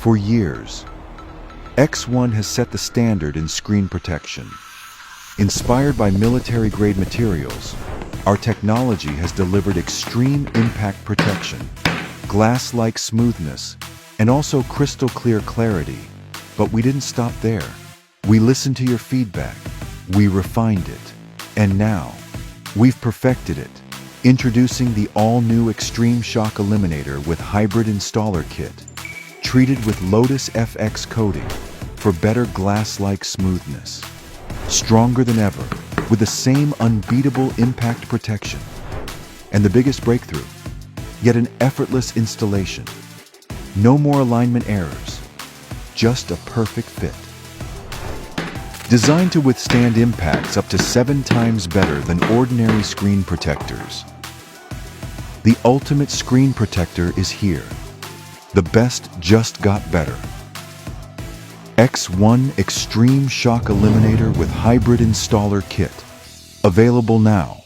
For years, X1 has set the standard in screen protection. Inspired by military-grade materials, our technology has delivered extreme impact protection, glass-like smoothness, and also crystal-clear clarity. But we didn't stop there. We listened to your feedback, we refined it, and now, we've perfected it. Introducing the all-new Extreme Shock Eliminator with Hybrid Installer Kit, treated with Lotus FX coating for better glass-like smoothness. Stronger than ever, with the same unbeatable impact protection. And the biggest breakthrough, yet an effortless installation. No more alignment errors, just a perfect fit. Designed to withstand impacts up to 7 times better than ordinary screen protectors. The ultimate screen protector is here. The best just got better. X1 Extreme Shock Eliminator with Hybrid Installer Kit. Available now.